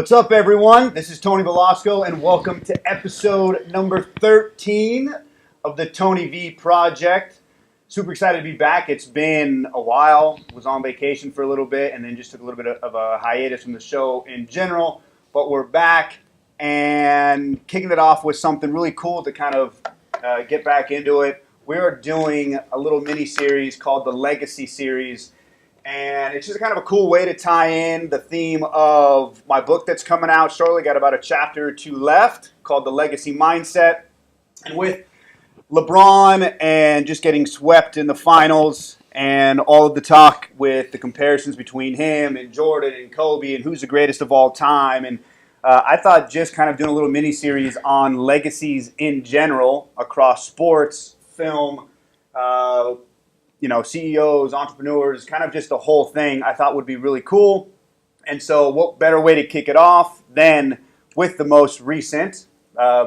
What's up, everyone? This is Tony Velasco, and welcome to episode number 13 of the Tony V Project. Super excited to be back. It's been a while. Was on vacation for a little bit, and then just took a little bit of a hiatus from the show in general. But we're back and kicking it off with something really cool to kind of get back into it. We are doing a little mini-series called the Legacy Series. And it's just kind of a cool way to tie in the theme of my book that's coming out shortly. Got about a chapter or two left called The Legacy Mindset. And with LeBron and just getting swept in the finals and all of the talk with the comparisons between him and Jordan and Kobe and who's the greatest of all time. And I thought just kind of doing a little mini-series on legacies in general across sports, film, CEOs, entrepreneurs, kind of just the whole thing I thought would be really cool. And so what better way to kick it off than with the most recent,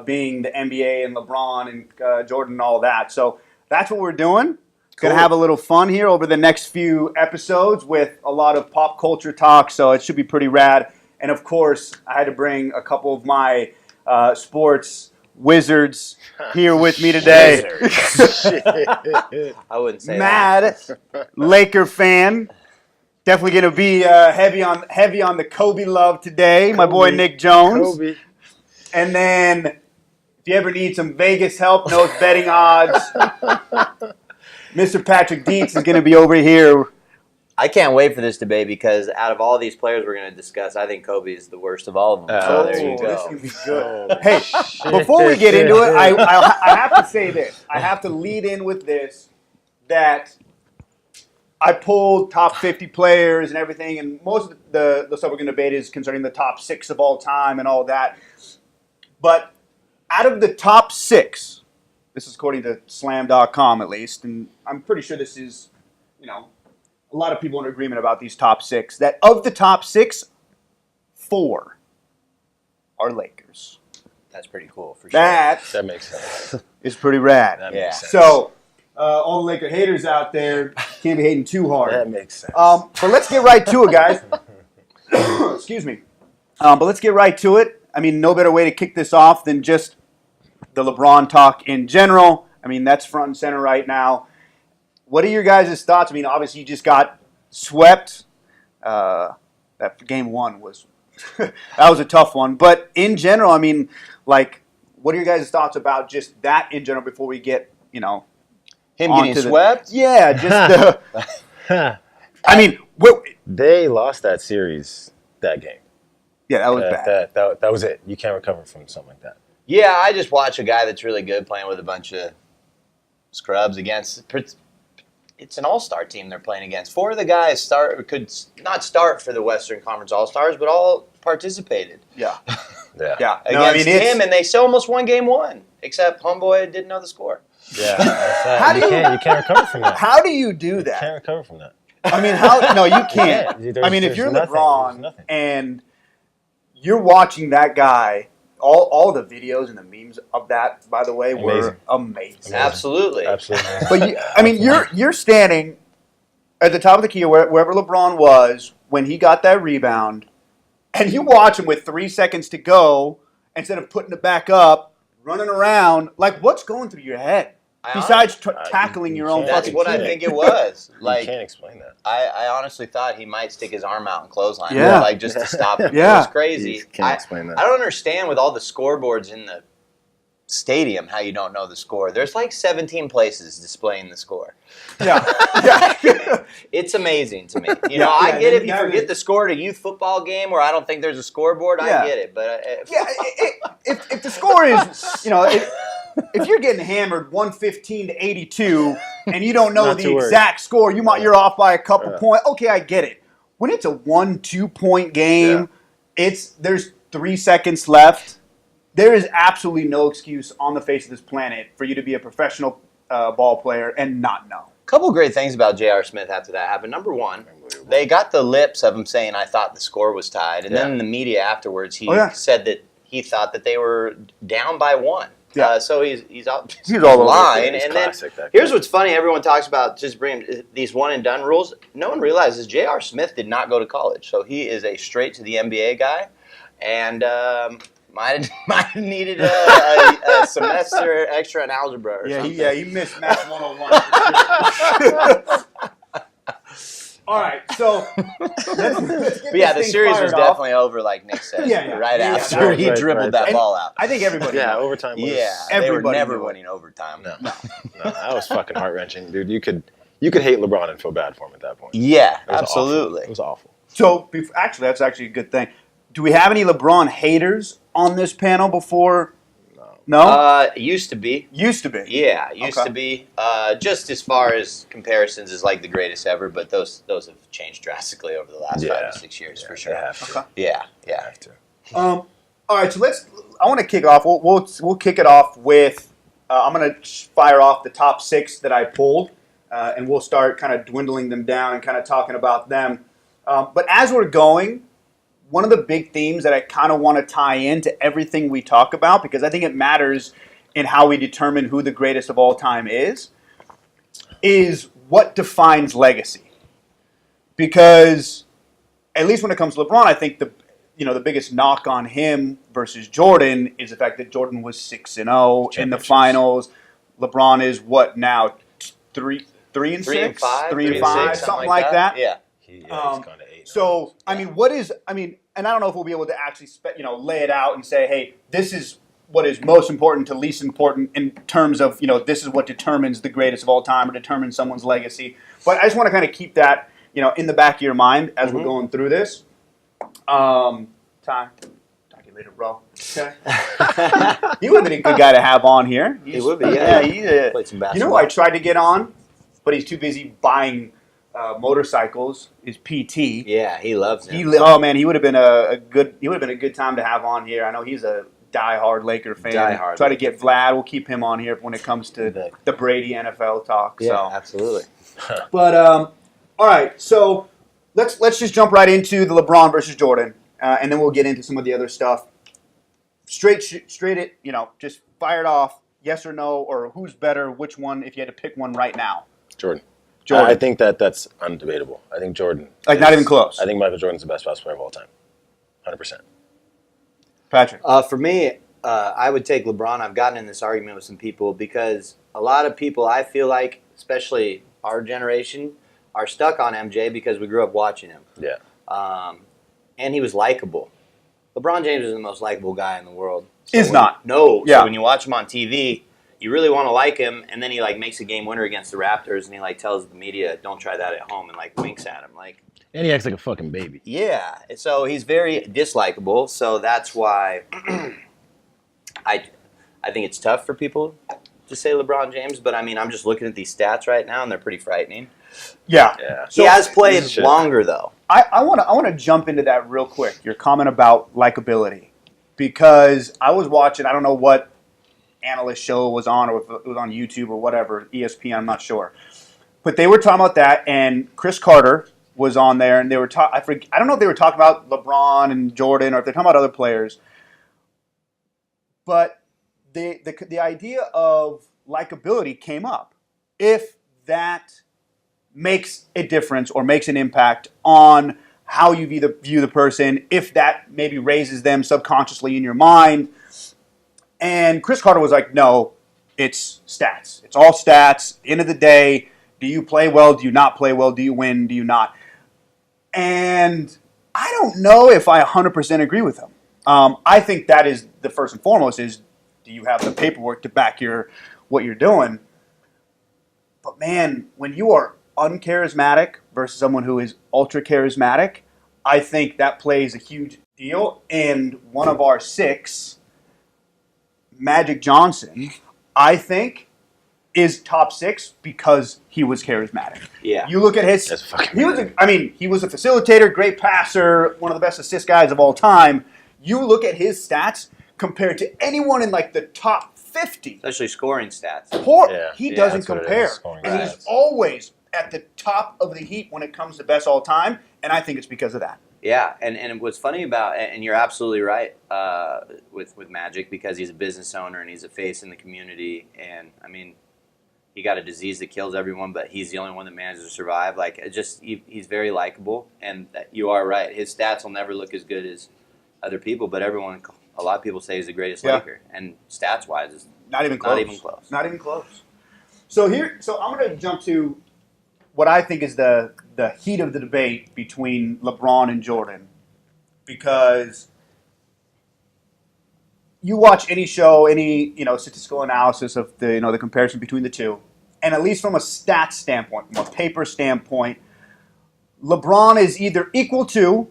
being the NBA and LeBron and Jordan and all that. So that's what we're doing. Cool. Going to have a little fun here over the next few episodes with a lot of pop culture talk, so it should be pretty rad. And of course, I had to bring a couple of my sports wizards here with me today. I wouldn't say Mad Laker fan. Definitely going to be heavy on the Kobe love today. My boy Nick Jones. Kobe. And then if you ever need some Vegas help, knows betting odds, Mr. Patrick Dietz is going to be over here. I can't wait for this debate because out of all these players we're going to discuss, I think Kobe is the worst of all of them. So there you go. This is going to be good. Hey, before we get into it, I have to say this. I have to lead in with this, that I pulled top 50 players and everything, and most of the stuff we're going to debate is concerning the top 6 of all time and all that. But out of the top 6, this is according to slam.com at least, and I'm pretty sure this is, a lot of people in agreement about these top 6, that of the top 6, 4 are Lakers. That's pretty cool for sure. That makes sense. Is pretty rad. That makes sense. So, all the Laker haters out there can't be hating too hard. That makes sense. But let's get right to it, guys. Excuse me. But let's get right to it. I mean, no better way to kick this off than just the LeBron talk in general. I mean, that's front and center right now. What are your guys' thoughts? I mean, obviously you just got swept. That game 1 was that was a tough one. But in general, I mean, what are your guys' thoughts about just that in general before we get, him getting swept? Yeah, just I mean, they lost that series, that game. Yeah, that was bad. That was it. You can't recover from something like that. Yeah, I just watch a guy that's really good playing with a bunch of scrubs against. It's an all-star team they're playing against. 4 of the guys could not start for the Western Conference All-Stars, but all participated. Yeah. Yeah. Against him, and they still almost won game 1, except homeboy didn't know the score. Yeah. You can't recover from that. How do you do that? You can't recover from that. I mean, no, you can't. I mean, if you're LeBron and you're watching that guy, all the videos and the memes of that, by the way, were amazing. Absolutely. But you're standing at the top of the key, wherever LeBron was when he got that rebound, and you watch him with 3 seconds to go, instead of putting it back up, running around. What's going through your head? Besides tackling your own That's fucking what teammate. I think it was. You can't explain that. I honestly thought he might stick his arm out and clothesline, Yeah. just to stop him. Yeah. It was crazy. You can't explain that. I don't understand with all the scoreboards in the stadium how you don't know the score. There's 17 places displaying the score. Yeah. It's amazing to me. I get if you forget the score at a youth football game where I don't think there's a scoreboard. Yeah. I get it, but if the score is, if you're getting hammered 115 to 82 and you don't know Not the too worried. exact score, you're off by a couple points. Okay, I get it. When it's a 1-2 point game, there's 3 seconds left. There is absolutely no excuse on the face of this planet for you to be a professional ball player and not know. a couple great things about J.R. Smith after that happened. Number one, they got the lips of him saying, I thought the score was tied. And then in the media afterwards, he said that he thought that they were down by 1. Yeah. So he's all lying. And then here's what's funny. Everyone talks about just bringing these one-and-done rules. No one realizes J.R. Smith did not go to college. So he is a straight-to-the-NBA guy. and might have needed a semester extra in algebra or something. He missed Math 101 for sure. All right, so let's get But the this thing series fired was off. definitely over, like Nick said, right after he dribbled that ball out. I think everybody. Yeah, knew. overtime was. Yeah, they were never winning overtime. No, that was fucking heart wrenching, dude. You could hate LeBron and feel bad for him at that point. Yeah, It was absolutely. awful. It was awful. So, actually, that's actually a good thing. Do we have any LeBron haters on this panel before? No? Used to be. Used to be. Yeah, used to be. Just as far as comparisons as like the greatest ever, but those have changed drastically over the last 5 to 6 years for sure. They have to. Okay. Yeah. Have to. All right, so I want to kick off. We'll kick it off with. I'm going to fire off the top 6 that I pulled, and we'll start kind of dwindling them down and kind of talking about them. But as we're going, one of the big themes that I kind of want to tie into everything we talk about, because I think it matters in how we determine who the greatest of all time is what defines legacy. Because at least when it comes to LeBron, I think the biggest knock on him versus Jordan is the fact that Jordan was 6-0 in the finals. LeBron is what now? 3-6, 3-5, something like that. Yeah. He's gone to 8. So, and I don't know if we'll be able to actually, lay it out and say, hey, this is what is most important to least important in terms of, this is what determines the greatest of all time or determines someone's legacy. But I just want to kind of keep that, in the back of your mind as we're going through this. Talk to you later, bro. Okay. He would have been a good guy to have on here. He would be, yeah. He played some basketball. You know who I tried to get on, but he's too busy buying motorcycles, is PT. Yeah, he loves him. He would have been a good time to have on here. I know he's a diehard Laker fan. Try to get Vlad. We'll keep him on here when it comes to the Brady NFL talk. Yeah, absolutely. But all right, so let's just jump right into the LeBron versus Jordan, and then we'll get into some of the other stuff. Straight it, just fired off. Yes or no, or who's better? Which one? If you had to pick one right now, Jordan. Jordan. I think that's undebatable. I think Jordan. Not even close. I think Michael Jordan's the best basketball player of all time. 100%. Patrick. For me, I would take LeBron. I've gotten in this argument with some people because a lot of people, I feel like, especially our generation, are stuck on MJ because we grew up watching him. Yeah. And he was likable. LeBron James is the most likable guy in the world. Not. No. Yeah. So when you watch him on TV, you really want to like him, and then he makes a game winner against the Raptors, and he tells the media, "Don't try that at home," and winks at him. And he acts like a fucking baby. Yeah. So he's very dislikable. So that's why I think it's tough for people to say LeBron James. But I'm just looking at these stats right now, and they're pretty frightening. Yeah. So, he has played longer though. I want to jump into that real quick. Your comment about likability, because I was watching. I don't know what analyst show it was on, or if it was on YouTube or whatever, ESPN. I'm not sure, but they were talking about that, and Chris Carter was on there, and they were I don't know if they were talking about LeBron and Jordan, or if they're talking about other players, but the idea of likability came up. If that makes a difference or makes an impact on how you view the person, if that maybe raises them subconsciously in your mind. And Chris Carter was like, no, it's stats. It's all stats. End of the day, do you play well? Do you not play well? Do you win? Do you not? And I don't know if I 100% agree with him. I think that is the first and foremost is, do you have the paperwork to back what you're doing? But man, when you are uncharismatic versus someone who is ultra charismatic, I think that plays a huge deal. And one of our 6, Magic Johnson, I think, is top 6 because he was charismatic. Yeah. You look at his. He was a facilitator, great passer, one of the best assist guys of all time. You look at his stats compared to anyone in the top 50. Especially scoring stats. He doesn't compare. And he's always at the top of the heap when it comes to best all time, and I think it's because of that. Yeah, and what's funny about, and you're absolutely right with Magic, because he's a business owner and he's a face in the community, and he got a disease that kills everyone, but he's the only one that manages to survive. He's very likable, and you are right. His stats will never look as good as other people, but a lot of people say he's the greatest Yeah. Laker, and stats wise, is Not even close. Not even close. Not even close. So I'm going to jump to what I think is the heat of the debate between LeBron and Jordan, because you watch any show, any statistical analysis of the comparison between the two, and at least from a stats standpoint, from a paper standpoint, LeBron is either equal to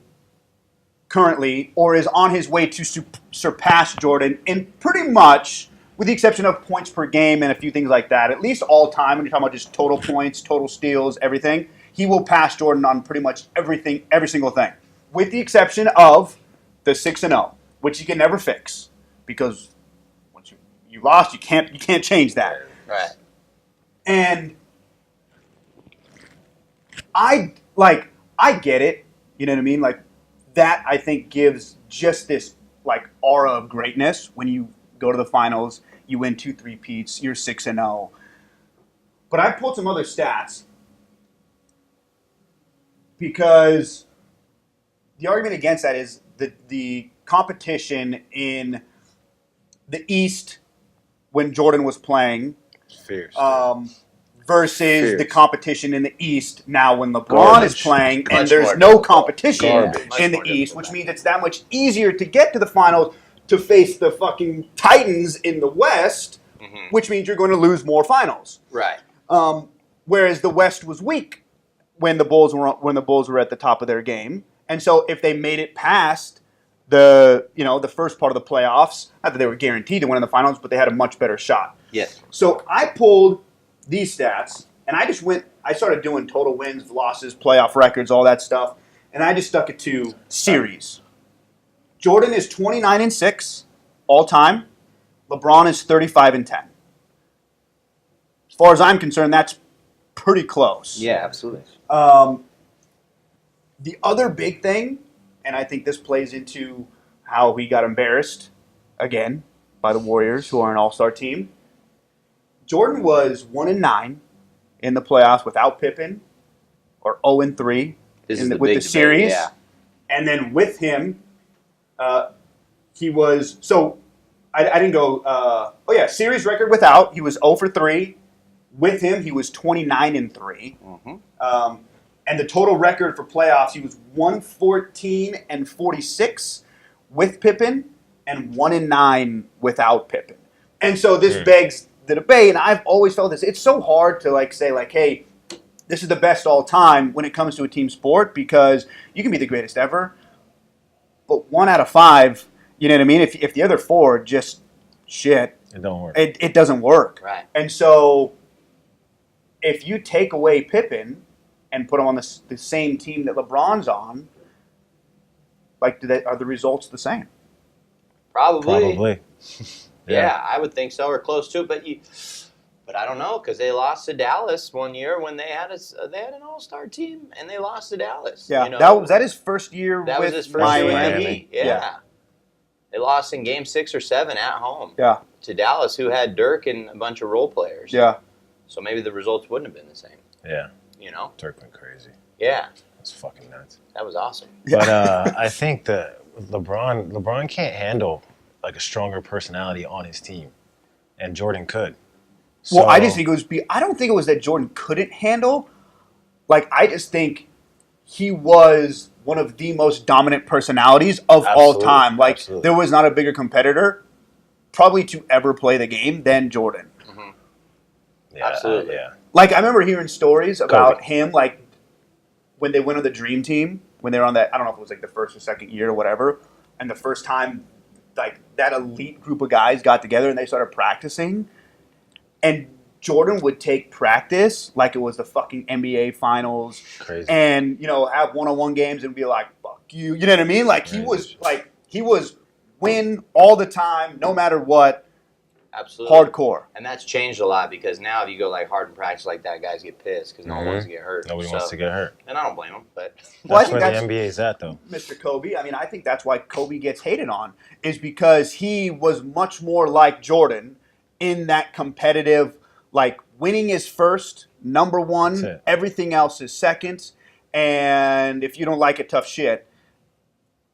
currently or is on his way to surpass Jordan in pretty much, with the exception of points per game and a few things like that, at least all time, when you're talking about just total points, total steals, everything, he will pass Jordan on pretty much everything, every single thing, with the exception of the 6-0, which he can never fix, because once you lost, you can't change that. Right. And I get it, you know what I mean? Like, that, I think, gives just this aura of greatness when you go to the finals, you win 2 3-peats, you're 6-0. But I pulled some other stats because the argument against that is the competition in the East when Jordan was playing Fierce. Versus Fierce. the competition in the East now when LeBron Garbage. is playing, and Much there's more no difficult. competition Garbage. in the Much more East, difficult. which means it's that much easier to get to the finals to face the fucking Titans in the West, which means you're going to lose more finals. Right. Whereas the West was weak when the Bulls were at the top of their game, and so if they made it past the first part of the playoffs, not that they were guaranteed to win in the finals, but they had a much better shot. yes. So I pulled these stats, and I started doing total wins, losses, playoff records, all that stuff, and I just stuck it to series. Jordan is 29-6 all time. LeBron is 35-10. As far as I'm concerned, that's pretty close. Yeah, absolutely. The other big thing, and I think this plays into how he got embarrassed again by the Warriors, who are an all-star team. Jordan was 1-9 in the playoffs without Pippen, or 0-3 This is with the big the series. debate, yeah. And then with him, he was so. I didn't go. Series record without, he was 0-3. With him, he was 29-3. And the total record for playoffs, he was 114-46 with Pippen and 1-9 without Pippen. And so this begs the debate, and I've always felt this. It's so hard to say hey, this is the best all time when it comes to a team sport, because you can be the greatest ever, but 1 out of 5, you know what I mean? If the other 4 just shit, It don't work. it doesn't work. Right. And so if you take away Pippen and put him on the same team that LeBron's on, are the results the same? Probably. Yeah. Yeah, I would think so, or close to it. But I don't know, because they lost to Dallas one year when they had an all-star team, and they lost to Dallas. Yeah, You know? that was his first year That with was his first year with the Miami. Heat. Yeah. They lost in Game 6 or 7 at home Yeah, to Dallas, who had Dirk and a bunch of role players. yeah. So maybe the results wouldn't have been the same. Yeah. You know? Dirk went crazy. Yeah, That's fucking nuts. that was awesome. But I think that LeBron can't handle a stronger personality on his team, and Jordan could. Well, So- I just think it was. I don't think it was that Jordan couldn't handle. I just think he was one of the most dominant personalities of all Absolutely, time. absolutely. There was not a bigger competitor, probably, to ever play the game than Jordan. Yeah, Absolutely. yeah. I remember hearing stories about Kobe. him, when they went on the Dream Team, when they were on that, I don't know if it was the first or second year or whatever, and the first time, that elite group of guys got together and they started practicing, and Jordan would take practice like it was the fucking NBA Finals, Crazy. and have one-on-one games and be like, "Fuck you," you know what I mean? He was win all the time, no matter what, Absolutely. hardcore. And that's changed a lot, because now if you go hard in practice like that, guys get pissed because no one wants to get hurt. Nobody wants to get hurt. And I don't blame them, but Well, I That's think where that's the NBA is at, though. Mr. Kobe. I mean, I think that's why Kobe gets hated on, is because he was much more like Jordan in that competitive, winning is first, number That's one, it. everything else is second, and if you don't like it, tough shit.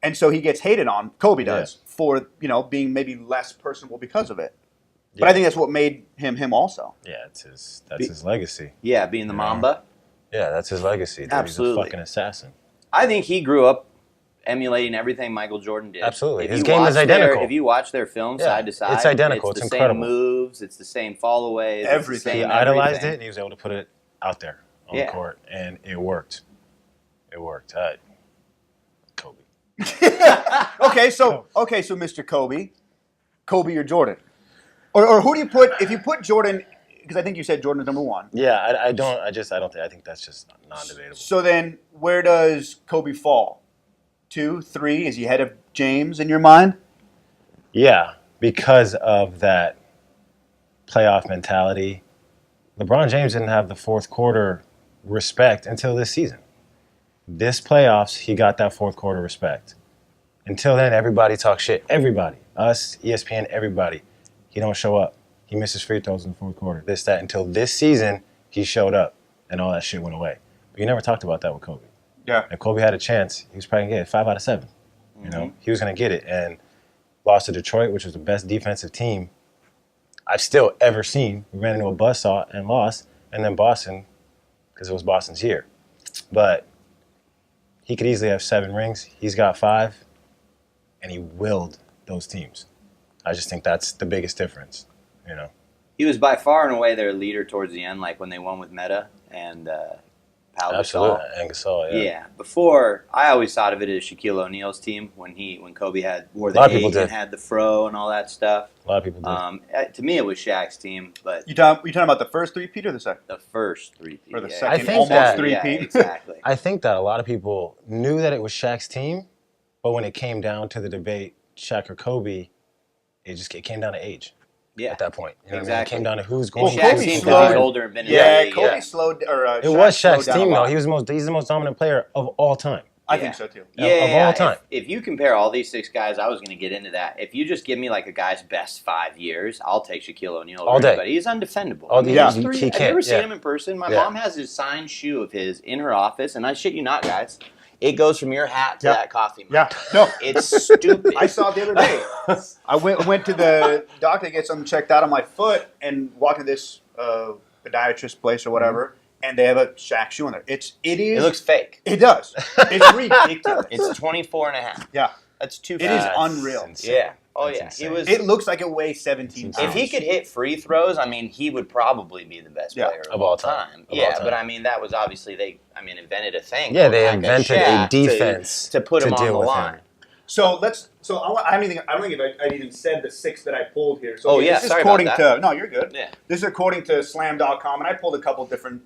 And so he gets hated on, Kobe does, for, being maybe less personable because of it. But I think that's what made him also. Yeah, that's his legacy. Yeah, being the Mamba. Yeah, that's his legacy. Dude. Absolutely. He's a fucking assassin. I think he grew up emulating everything Michael Jordan did. Absolutely. His game is identical. If you watch their film side to side, it's identical. It's incredible. Same moves. It's the same followays. Everything. He idolized it, and he was able to put it out there on the court, and it worked. It worked. Kobe. Okay, so Mr. Kobe or Jordan, or who do you put if you put Jordan? Because I think you said Jordan is number one. Yeah, I don't. I think that's just non-debatable. So then, where does Kobe fall? 2, 3? Is he ahead of James in your mind? Yeah, because of that playoff mentality. LeBron James didn't have the fourth quarter respect until this season. This playoffs, he got that fourth quarter respect. Until then, everybody talks shit. Everybody. Us, ESPN, everybody. He don't show up. He misses free throws in the fourth quarter. This, that. Until this season, he showed up, and all that shit went away. But you never talked about that with Kobe. Yeah. If Kobe had a chance, he was probably going to get it 5 out of 7. He was going to get it. And lost to Detroit, which was the best defensive team I've still ever seen. We ran into a buzzsaw and lost. And then Boston, because it was Boston's year. But he could easily have 7 rings. He's got 5. And he willed those teams. I just think that's the biggest difference, He was by far and away their leader towards the end, like when they won with Meta and Pau Gasol. Absolutely, and Gasol, Yeah. Before, I always thought of it as Shaquille O'Neal's team when Kobe wore the 8 and had the fro and all that stuff. A lot of people did. To me, it was Shaq's team, but You talking about the first 3-peat or the second? the first 3 Or the yeah. second I think almost that- 3-peat? Yeah, exactly. I think that a lot of people knew that it was Shaq's team, but when it came down to the debate, Shaq or Kobe, it came down to age. Yeah. At that point, Exactly. It came down to who's Well, going. Shaq's Kobe team slowed- was older and been in the Yeah, league, Kobe slowed. Or It Shaq was slowed Shaq's down a team, though. lot. He's the most dominant player of all time. I think so too. Of all time. If you compare all these 6 guys, I was going to get into that. If you just give me like a guy's best 5 years, I'll take Shaquille O'Neal All day. But he's undefendable. All day. Yeah. Have He you can't, ever seen yeah. him in person? My Yeah. mom has his signed shoe of his in her office, and I shit you not, guys. It goes from your hat to that coffee mug. Yeah, no, It's stupid. I saw it the other day. I went to the doctor to get something checked out on my foot and walked to this podiatrist place or whatever, and they have a Shaq shoe in there. It looks fake. It does. It's ridiculous. It's 24 and a half. Yeah, That's too it is fast. unreal. insane. Yeah. Oh, That's yeah. insane. He was. It looks like it weighs 17 pounds. If he could hit free throws, I mean, he would probably be the best Yeah. player Of all time. Of Yeah, all time. but I mean, that was obviously invented a thing. Yeah, they like invented a Shaq defense to put him on deal the with line. him. So I don't think I even said the 6 that I pulled here. So Oh, yeah, this is sorry about according that. to no, you're good. Yeah. This is according to Slam.com, and I pulled a couple different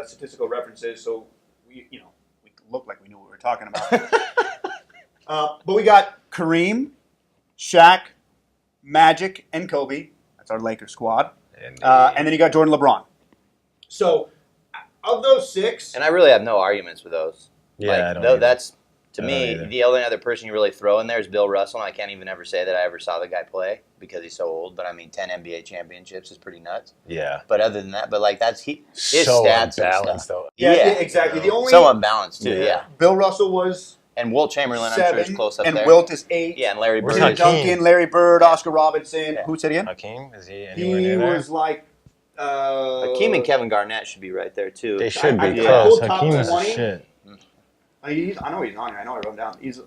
statistical references, so we looked like we knew what we were talking about. But we got Kareem, Shaq, Magic, and Kobe. That's our Lakers squad. And then you got Jordan, LeBron. So of those 6, And I really have no arguments with those. Yeah, I don't either. That's, to I me, don't either. the only other person you really throw in there is Bill Russell, and I can't even ever say that I ever saw the guy play because he's so old. But I mean, 10 NBA championships is pretty nuts. Yeah. But other than that, his So stats and unbalanced, stuff. though. yeah, Yeah. exactly. The only So unbalanced, too, yeah. Bill Russell was And Wilt Chamberlain, I'm sure, 7, is close up and there. Wilt is 8. Yeah, and Larry Where's Bird. Tim is Hakeem? Duncan, Larry Bird, Oscar Robinson. Yeah. Who said again? Hakeem, is he He anywhere near there? was like. Hakeem and Kevin Garnett should be right there, too. They should be I close. pulled top Hakeem is 20. shit. I know he's on here. I know I wrote him down. He's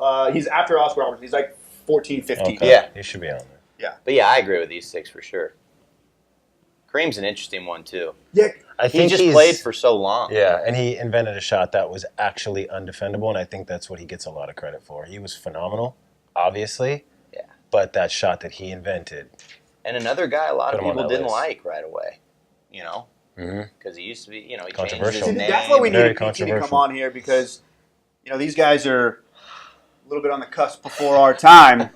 after Oscar Robertson. He's like 14, 15. Okay. Yeah. He should be on there. But yeah, I agree with these 6 for sure. Kareem's an interesting one, too. Yeah. I He think just he's- played for so long. Yeah, and he invented a shot that was actually undefendable, and I think that's what he gets a lot of credit for. He was phenomenal, obviously. Yeah. But that shot that he invented. And another guy a lot Put of him on people that didn't list. like right away, Mm-hmm. because he used to be, he changed his Controversial. name. That's why we Very needed PT to come controversial. on here because, these guys are a little bit on the cusp before our time.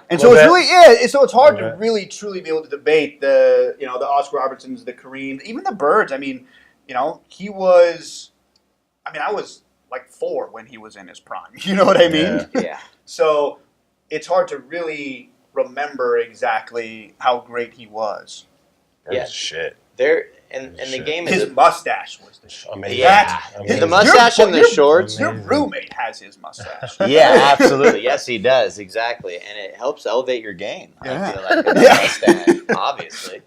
And so Little it's bit. it's hard to Little bit. really truly be able to debate the Oscar Robertsons, the Kareem, even the Birds. I mean, he was. I mean, I was like 4 when he was in his prime. You know what I mean? Yeah. Yeah. So it's hard to really remember exactly how great he was. Bird Yeah. was shit. And the Shit. game His is mustache was the shit. Amazing. Yeah. Amazing. The mustache and the shorts. Your Amazing. roommate has his mustache. Yeah, absolutely. Yes, he does. Exactly. And it helps elevate your game. Yeah. I feel like with the mustache, obviously.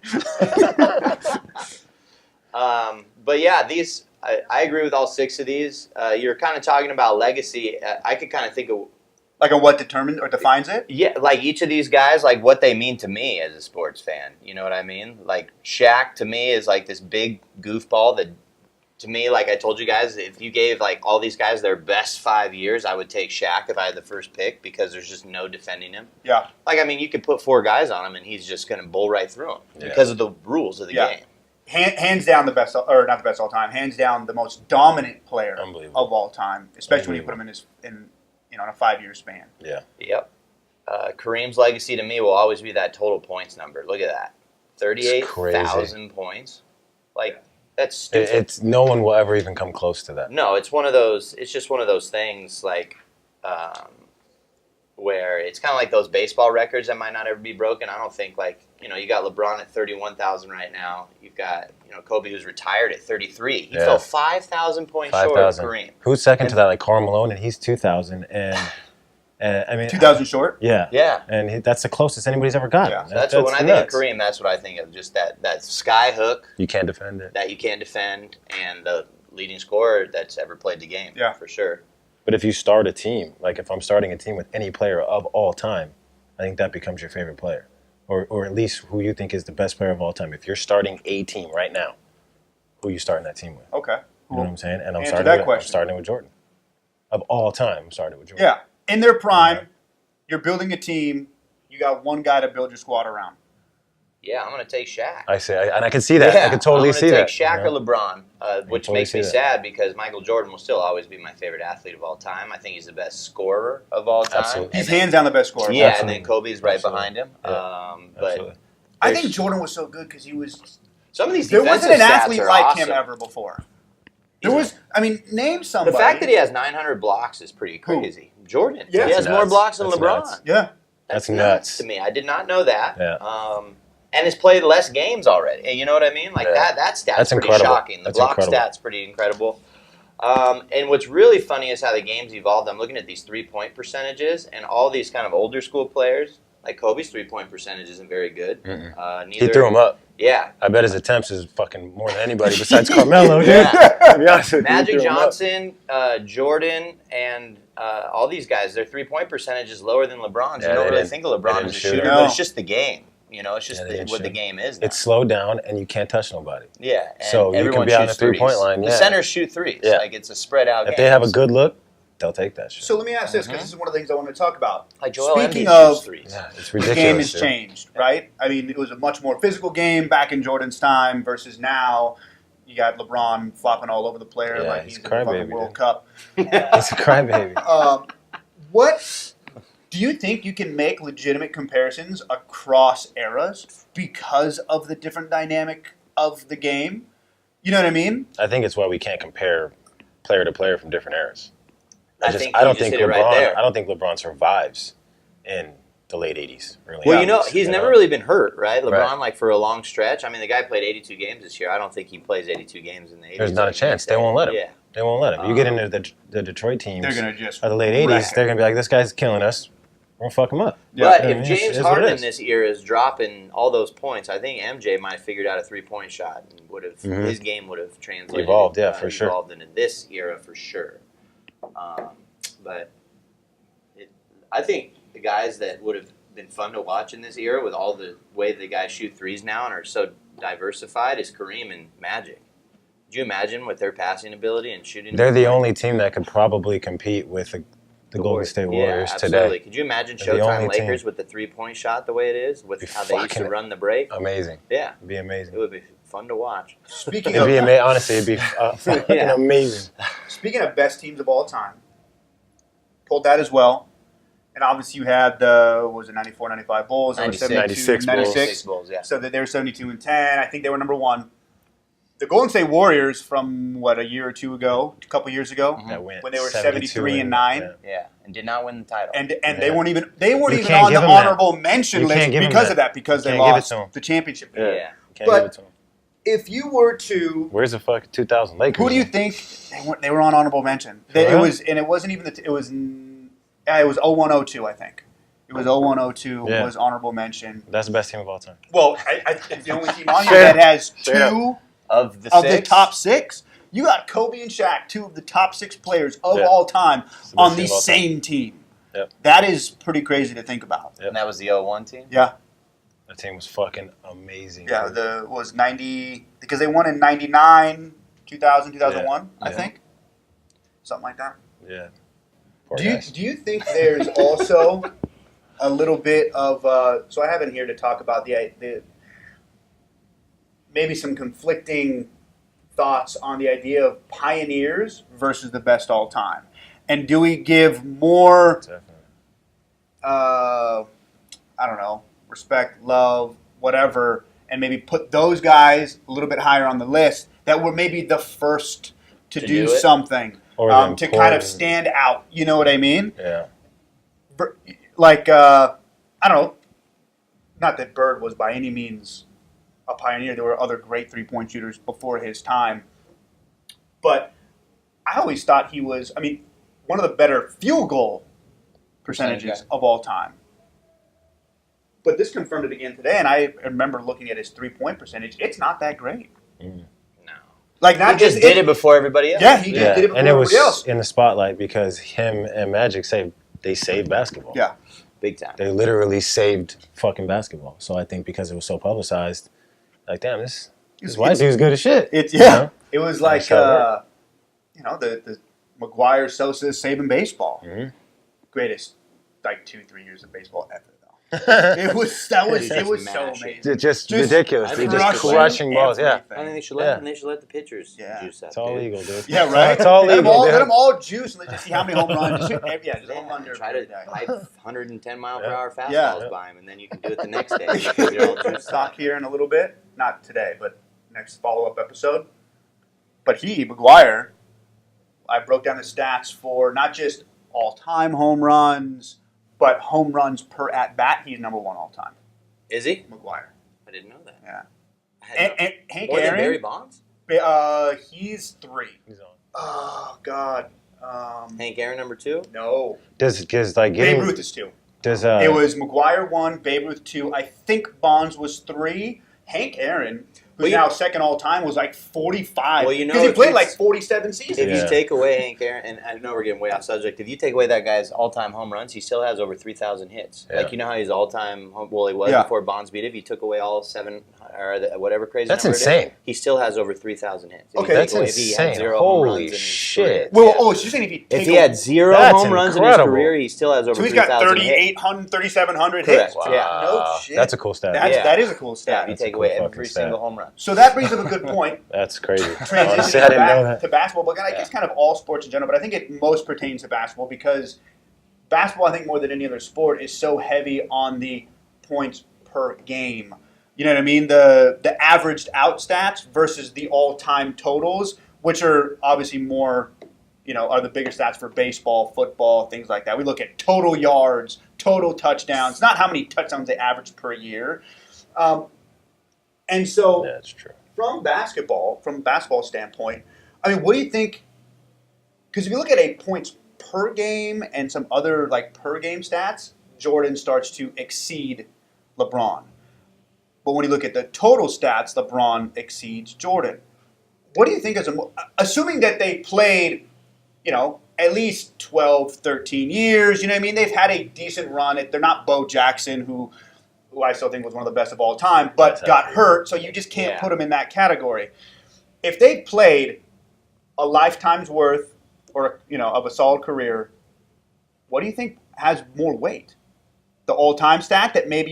But yeah, these I agree with all 6 of these. You're kind of talking about legacy. I could kind of think of Like a what determines or defines it? like each of these guys, like what they mean to me as a sports fan. You know what I mean? Like Shaq to me is like this big goofball that, to me, like I told you guys, if you gave like all these guys their best 5 years, I would take Shaq if I had the first pick because there's just no defending him. Yeah. Like, I mean, you could put 4 guys on him and he's just going to bull right through them because of the rules of the Yeah. game. Hands down the best, or not the best all time. Hands down the most dominant player of Unbelievable. all time, especially when you put him in a 5-year span. Yeah. Yep. Kareem's legacy to me will always be that total points number. Look at that. 38,000 points. Like, that's stupid. It's no one will ever even come close to that. No, it's one of those. It's just one of those things, like where it's kind of like those baseball records that might not ever be broken. I don't think you got LeBron at 31,000 right now. You've got Kobe who's retired at 33. He fell 5,000 points short of Kareem. Who's second to that? Like Karl Malone, and he's 2,000. And I mean, 2,000 short. Yeah, Yeah. And that's the closest anybody's ever gotten. Yeah. So that's what when I think of Kareem, that's what I think of. Just that sky hook You can't defend it. that you can't defend, and the leading scorer that's ever played the game. Yeah. For sure. But if you start a team, like if I'm starting a team with any player of all time, I think that becomes your favorite player. Or at least who you think is the best player of all time. If you're starting a team right now, who are you starting that team with? Okay. You know what I'm saying? And I'm Answer starting, that I'm question. starting with Jordan. Of all time, I'm starting with Jordan. Yeah. In their prime, you're building a team. You got one guy to build your squad around. Yeah, I'm going to take Shaq. And I can see that. I can totally see that. I'm going to take Shaq or LeBron, which totally makes me see that. sad because Michael Jordan will still always be my favorite athlete of all time. I think he's the best scorer of all time. Absolutely. He's hands down the best scorer. Yeah, Absolutely. and then Kobe's right Absolutely. behind him. Yeah. But Absolutely. I think Jordan was so good because he was. some of these There defensive wasn't an stats athlete are like awesome. him ever before. Name The somebody. fact that he has 900 blocks is pretty crazy. Jordan, Yeah. he has That's more nuts. blocks than That's LeBron. nuts. Yeah. That's nuts. to me. I did not know that. Yeah. And has played less games already. You know what I mean? Like Yeah. that stat's That's pretty incredible. shocking. The That's block incredible. stat's pretty incredible. And what's really funny is how the game's evolved. I'm looking at these 3-point percentages, and all these kind of older school players, like Kobe's 3-point percentage isn't very good. He threw him up. Yeah. I bet his attempts is fucking more than anybody besides Carmelo, dude. Yeah. To be honest with you, he Magic threw him up. Johnson, Jordan, and all these guys, their 3-point percentage is lower than LeBron's. Yeah, You don't they really didn't- think of they LeBron didn't as a shoot shooter, it. but No. it's just the game. It's just Yeah, they didn't what the shoot. game is now. It's slowed down, and you can't touch nobody. Yeah. And So you can everyone be out in shoots the three-point threes. line, The yeah. centers shoot threes. Yeah. Like it's a spread out If game. they have a good look, they'll take that shit. So let me ask this because this is one of the things I want to talk about. Like Joel Speaking Embiid of shoots threes. Yeah, it's the ridiculous. game has dude. changed, right? I mean, it was a much more physical game back in Jordan's time versus now. You got LeBron flopping all over the player Yeah, like he's he's a in the fucking crybaby, World dude. Cup. He's a crybaby. What do you think you can make legitimate comparisons across eras because of the different dynamic of the game? You know what I mean? I think it's why we can't compare player to player from different eras. I think I you don't just think hit it LeBron. right there. I don't think LeBron survives in the late '80s. Early Well, 90s, he's never really been hurt, right? LeBron, Right. like for a long stretch. I mean, the guy played 82 games this year. I don't think he plays 82 games in the 80s. There's not a chance. They won't let him. Yeah. They won't let him. You get into the Detroit teams They're gonna just of the late '80s. wreck They're gonna be like, this guy's killing us. We're gonna fuck him up. Yeah. But I mean, if it's- James it's what it Harden in is. this era is dropping all those points, I think MJ might have figured out a 3-point shot and would have his game would have translated. Evolved, yeah, for sure. Evolved into this era for sure. But I think the guys that would have been fun to watch in this era with all the way the guys shoot threes now and are so diversified is Kareem and Magic. Could you imagine with their passing ability and shooting? They're the only team that could probably compete with the Golden State Warriors absolutely. today. Could you imagine They're the Showtime only Lakers team. with the 3-point shot the way it is, with Be how they used to fucking run the break? Amazing. Yeah, It'd be it amazing. would be fun to watch. Speaking It'd be of honestly, it'd be fucking Yeah. amazing. speaking of best teams of all time, pulled that as well. And obviously you had the what was it 94, 95 Bulls, they were 96. 96 96. Bulls, yeah. So that they were 72 and 10. I think they were number 1. The Golden State Warriors from a year or two ago, a couple years ago, That went when they were 72 73 and 9. yeah. Yeah, and did not win the title. And Yeah. they weren't even You on can't the give 'em that. honorable mention You list can't give 'em because that. of that, because You they can't give it lost to 'em. the championship. yeah. Can't But- give it to him. if you were to, Where's the fucking 2000 Lakers? who do you think they were on honorable mention? It was, and it wasn't even it was 0102, I think. It was 0102 Yeah. was honorable mention. That's the best team of all time. Well, it's the only team on here that has Straight up. two Of the of six, the top six. You got Kobe and Shaq, two of the top 6 players of Yeah. all time, It's the best on team the of all time. same team. Yep. That is pretty crazy to think about. and that was the 01 team. Yeah, That team was fucking amazing. yeah. dude. Was 90 because they won in 99, 2000, 2001, I Yeah. think, something like that. Yeah. Poor Do you guys. think there's also a little bit of so I have in here to talk about the maybe some conflicting thoughts on the idea of pioneers versus the best all time, and do we give more Definitely. I don't know, respect, love, whatever, and maybe put those guys a little bit higher on the list that were maybe the first to To do do it? something Or to the kind of important- stand out. You know what I mean? Yeah. Like I don't know, not that Bird was by any means a pioneer. There were other great 3-point shooters before his time, but I always thought he was. I mean, one of the better field goal percentages of all time. But this confirmed it again today, and I remember looking at his 3-point percentage. It's not that great. No, Like not he just did it before everybody else. Yeah, he just did it before and it was everybody else. in the spotlight because him and Magic saved basketball. Yeah. big time. They literally saved fucking basketball. So I think because it was so publicized, like, damn, this white dude's good as shit. It's you know? It was like That's how it the McGuire Sosa saving baseball. Mhm. Greatest 2-3 years of baseball ever though. It was He's it just was so mashing. amazing. Just Just ridiculous. I They're think just crushing crushing balls. Yeah. everything. I think Yeah. they should let the pitchers Yeah. juice up. It's all dude. legal, dude. Yeah, right. It's all Let them legal, all, dude. let them all juice and let's just see how many home runs. Just home run derby Try every to day. pipe 110 mile per Yeah. hour fastballs Yeah. by him, and then you can do it the next day. Because they're all juiced Talk up. here in a little bit, not today, but next follow-up episode. But McGuire, I broke down the stats for not just all-time home runs, but home runs per at-bat. He's number 1 all-time. Is he? McGuire. I didn't know that. Yeah. I had no- And Hank More than Barry Aaron, Bonds? he's 3. He's on. Oh, God. Hank Aaron number 2? No. Does like Babe getting Ruth is 2. does It was McGuire 1, Babe Ruth 2. I think Bonds was 3. Hank Aaron, who's Well, you- now second all-time, was like 45. Well, you know, because he if played you- like 47 seasons. If Yeah. you take away Hank Aaron, and I know we're getting way off subject, if you take away that guy's all-time home runs, he still has over 3,000 hits. Yeah. Like, you know how he's all-time, well, he was Yeah. before Bonds beat it. If you took away all 7, or whatever crazy That's number it is, insane. he still has over 3,000 hits. If you Okay. take That's away- if he had insane. 0 home runs Holy in his shit. career, Well, yeah. so you're saying if he If he had 0 That's home runs in incredible. his career, he still has over so he's got 3,000 hits. 3,800, 3,700 Correct. hits. Yeah. No shit. That's a cool stat. That's, Yeah. That is a cool Yeah, stat. if you That's a take cool away fucking every stat. single home run. So that brings up a good point. That's crazy. Honestly, Transitioning I didn't know back that. to basketball, but I guess kind of all sports in general, but I think it most pertains to basketball because basketball, I think more than any other sport, is so heavy on the points per game. You know what I mean? The averaged out stats versus the all-time totals, which are obviously more, are the bigger stats for baseball, football, things like that. We look at total yards, total touchdowns, not how many touchdowns they average per year. And so Yeah, that's true. from basketball standpoint, I mean, what do you think? Because if you look at a points per game and some other per game stats, Jordan starts to exceed LeBron. But when you look at the total stats, LeBron exceeds Jordan. What do you think assuming that they played, at least 12, 13 years, you know what I mean? They've had a decent run. They're not Bo Jackson, who I still think was one of the best of all time, but got hurt, so you just can't put him in that category. If they played a lifetime's worth or of a solid career, what do you think has more weight? The all-time stat that maybe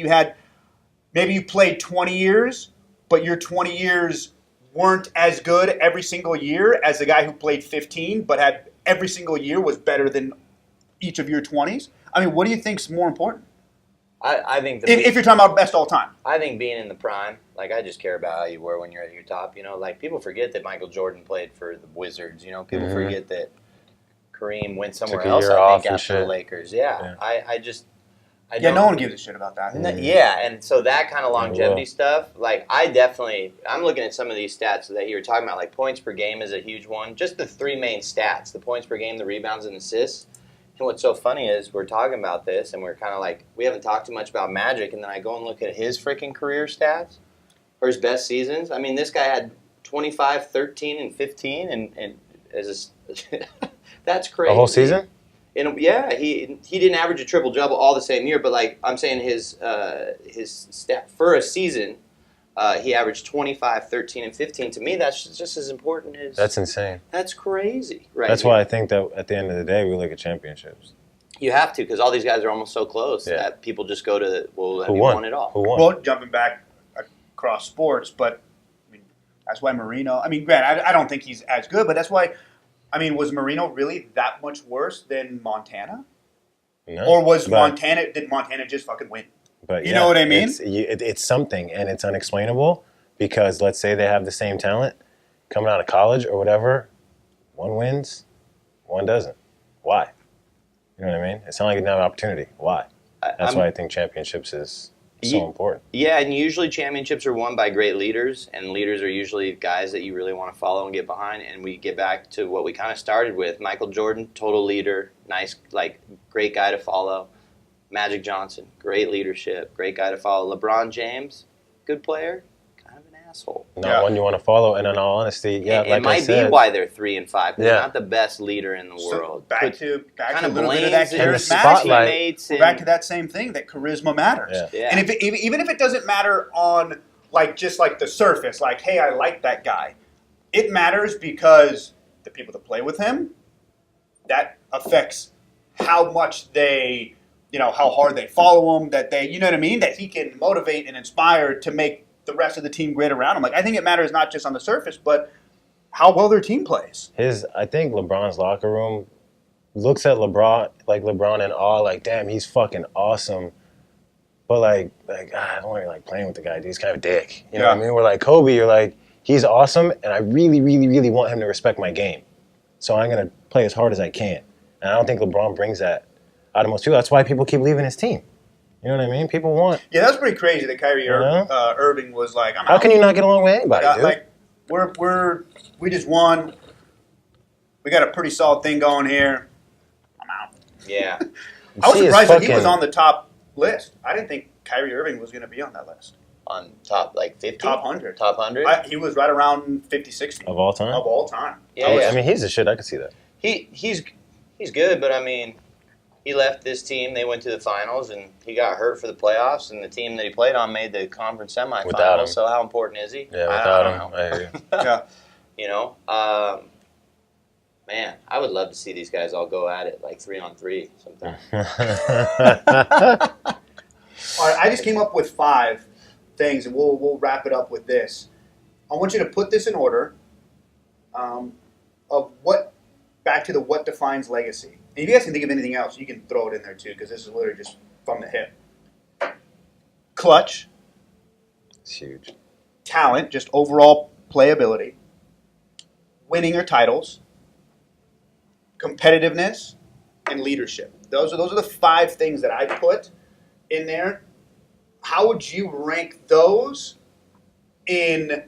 you played 20 years, but your 20 years weren't as good every single year as the guy who played 15, but had every single year was better than each of your 20s? I mean, what do you think's more important? I think If you're talking about best all time. I think being in the prime, I just care about how you were when you're at your top. People forget that Michael Jordan played for the Wizards. People forget that Kareem went somewhere Took a else, year I off think, and after the shit. Lakers. Yeah. No one gives a shit about that. Yeah, and so that kind of Yeah, longevity stuff, like I'm looking at some of these stats that you were talking about, like points per game is a huge one. Just the three main stats, the points per game, the rebounds, and assists. And what's so funny is we're talking about this, and we're kind of like, we haven't talked too much about Magic, and then I go and look at his freaking career stats for his best seasons. I mean, this guy had 25, 13, and 15, and as that's crazy. The whole season? Yeah, he didn't average a triple double all the same year, but like I'm saying, his stat for a season, he averaged 25, 13, and 15. To me, that's just as important as That's insane. That's crazy, right? That's why I think that at the end of the day, we look at championships. You have to, because all these guys are almost so close Yeah. that people just go to, well, have Who you won? won it all? Who won? Well, jumping back across sports, but I mean, that's why Marino. I mean, granted, I don't think he's as good, but that's why. I mean, was Marino really that much worse than Montana, No. or was But- Montana? Did Montana just fucking win? But You know what I mean? It's something, and it's unexplainable because let's say they have the same talent coming out of college or whatever. One wins, one doesn't. Why? You know what I mean? It's not like they have an opportunity. Why? That's why I think championships is so important. Yeah, and usually championships are won by great leaders, and leaders are usually guys that you really want to follow and get behind. And we get back to what we kind of started with: Michael Jordan, total leader, nice, like great guy to follow. Magic Johnson, great leadership, great guy to follow. LeBron James, good player, kind of an asshole. Not one you want to follow, and in all honesty, yeah, it like I might said, be why they're 3 and 5. They're Yeah. not the best leader in the world. Back Could- to kind a of little bit of blames that it, And the charismatic. spotlight- teammates We're and- back to that same thing that charisma matters. Yeah. Yeah. And even if it doesn't matter on like just like the surface, like hey, I like that guy, it matters because the people that play with him, that affects how much they, how hard they follow him, that they, you know what I mean, that he can motivate and inspire to make the rest of the team great around him. Like I think it matters not just on the surface, but how well their team plays. I think LeBron's locker room looks at LeBron in awe, like, damn, he's fucking awesome. But I don't want to like playing with the guy, dude. He's kind of a dick. You know what I mean? We're like Kobe, you're like, he's awesome, and I really, really, really want him to respect my game. So I'm gonna play as hard as I can. And I don't think LeBron brings that out of most people. That's why people keep leaving his team. You know what I mean? People want. Yeah, that's pretty crazy that Kyrie know? Irving was like, I'm How out. can you not get along with anybody, dude? Like we just won. We got a pretty solid thing going here. I'm out. Yeah. I was See his surprised that he was fucking- on the top list. I didn't think Kyrie Irving was going to be on that list. On top, like 50? Top 100. Top 100? He was right around 50, 60 Of all time? of all time. Yeah. I mean, he's the shit. I could see that. He's good, but I mean, he left this team. They went to the finals, and he got hurt for the playoffs. And the team that he played on made the conference Without him. semifinals. So how important is he? Yeah, I without don't him, know. I hear you. Yeah. You know, man, I would love to see these guys all go at it like 3-on-3 sometime. All right, I just came up with 5 things, and we'll wrap it up with this. I want you to put this in order of back to what defines legacy. And if you guys can think of anything else, you can throw it in there too, because this is literally just from the hip. Clutch, It's huge. talent, just overall playability, winning or titles, competitiveness, and leadership. Those are the 5 things that I put in there. How would you rank those in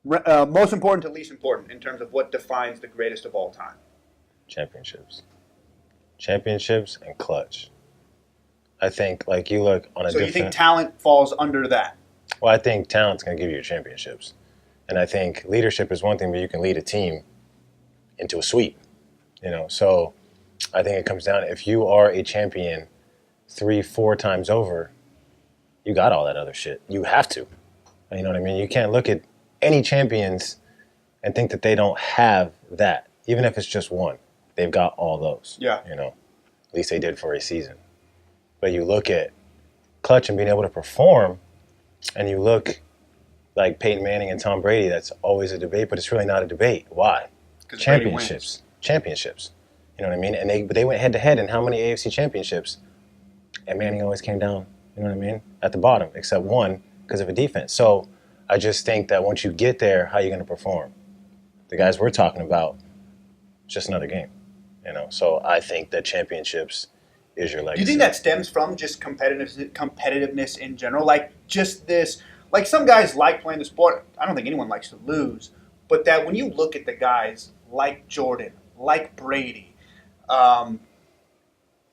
most important to least important in terms of what defines the greatest of all time? Championships and clutch. I think, like, you look on a So different... you think talent falls under that? Well, I think talent's going to give you your championships. And I think leadership is one thing, but you can lead a team into a sweep. So I think it comes down, if you are a champion 3-4 times over, you got all that other shit. You have to. You know what I mean? You can't look at any champions and think that they don't have that. Even if it's just one, they've got all those. Yeah. At least they did for a season. But you look at clutch and being able to perform, and you look like Peyton Manning and Tom Brady, that's always a debate, but it's really not a debate. Why? Championships. You know what I mean? And they went head to head in how many AFC championships? And Manning always came down, you know what I mean? At the bottom, except one because of a defense. So I just think that once you get there, how are you going to perform? The guys we're talking about, it's just another game, So I think that championships is your Do legacy. you think that stems from just competitiveness in general? Like just this, like some guys like playing the sport. I don't think anyone likes to lose, but that when you look at the guys like Jordan, like Brady,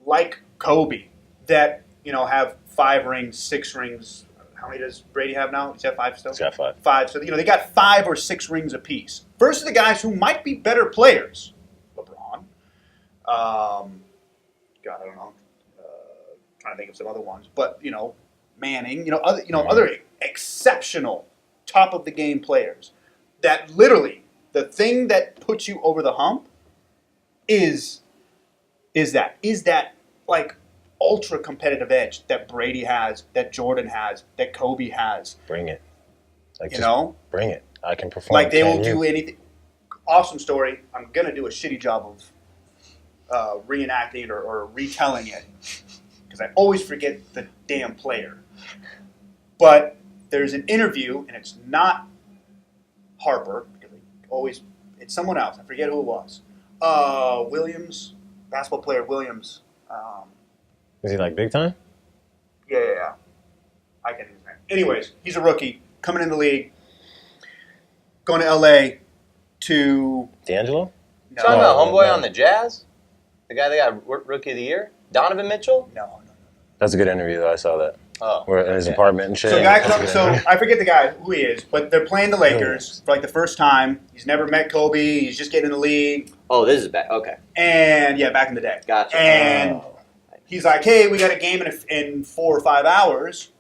like Kobe, that have 5 rings, 6 rings. How many does Brady have now? Does he have 5 still? He's got 5. 5. So they got 5 or 6 rings apiece. Versus the guys who might be better players, LeBron. God, I don't know. Trying to think of some other ones, but Manning. Other exceptional top of the game players. That literally the thing that puts you over the hump is that like ultra competitive edge that Brady has, that Jordan has, that Kobe has. Bring it. Like, bring it. I can perform. Like they will do anything. Awesome story. I'm gonna do a shitty job of reenacting it or retelling it because I always forget the damn player. But there's an interview, and it's not Harper because it's someone else. I forget who it was. Williams, basketball player Williams. Is he like big time? Yeah. I can't think of his name. Anyways, he's a rookie coming in the league, going to LA to D'Angelo? no, Talking about homeboy no. on the Jazz, the guy that got Rookie of the Year, Donovan Mitchell. no. That's a good interview, though. I saw that. Oh, We're in his okay. apartment and shit. So I forget the guy who he is, but they're playing the Lakers for like the first time. He's never met Kobe. He's just getting in the league, Oh, this is bad. Okay, and back in the day. gotcha. And he's like, "Hey, we got a game in 4 or 5 hours.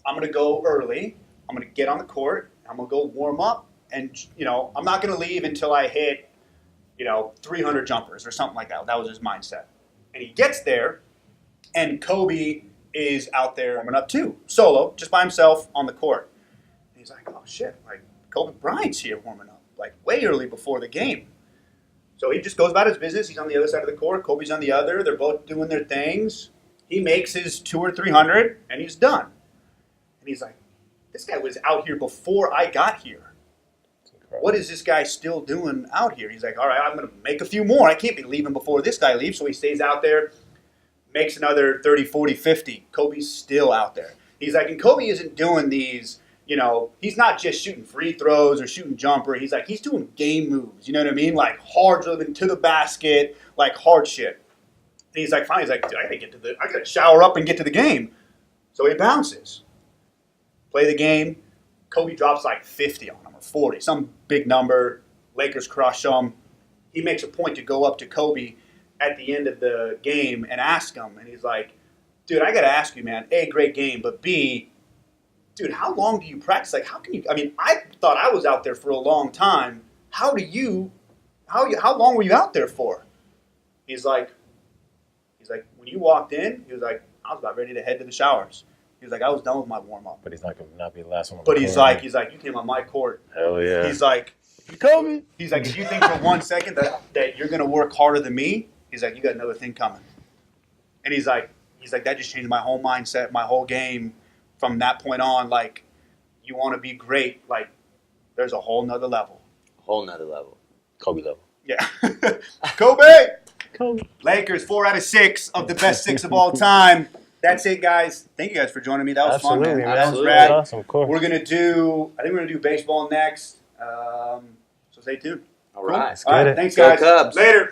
I'm gonna go early. I'm gonna get on the court. I'm gonna go warm up, and I'm not gonna leave until I hit 300 jumpers or something like that." That was his mindset. And he gets there, and Kobe is out there warming up too, solo, just by himself on the court. And he's like, "Oh shit! Like Kobe Bryant's here warming up, like way early before the game." So he just goes about his business. He's on the other side of the court. Kobe's on the other. They're both doing their things. He makes his 200 or 300, and he's done. And he's like, "This guy was out here before I got here. What is this guy still doing out here?" He's like, "All right, I'm going to make a few more. I can't be leaving before this guy leaves." So he stays out there, makes another 30, 40, 50. Kobe's still out there. He's like, and Kobe isn't doing these, he's not just shooting free throws or shooting jumper. He's like, he's doing game moves. You know what I mean? Like hard dribbling to the basket, like hard shit. And he's like, finally, dude, I gotta shower up and get to the game. So he bounces. Play the game. Kobe drops like 50 on him or 40, some big number. Lakers crush him. He makes a point to go up to Kobe at the end of the game and ask him. And he's like, "Dude, I got to ask you, man, A, great game, but B, dude, how long do you practice? Like, how can you, I thought I was out there for a long time. How long were you out there for?" He's like, when you walked in, he was like, "I was about ready to head to the showers." He was like, "I was done with my warm-up." But he's not going to not be the last one. But he's like, "You came on my court." Hell yeah. He's like, Kobe. He's like, "If you think for 1 second that you're going to work harder than me," he's like, "you got another thing coming." And he's like, "That just changed my whole mindset, my whole game from that point on. Like, you want to be great. Like, there's a whole nother level." Whole nother level. Kobe level. Yeah. Kobe! Kobe. Lakers, 4 out of 6 of the best 6 of all time. That's it, guys. Thank you guys for joining me. That was fun, man. That was Absolutely. rad. Awesome, of course. I think we're going to do baseball next. So stay tuned. All right. All right, it. thanks, Go guys. Cubs. Later.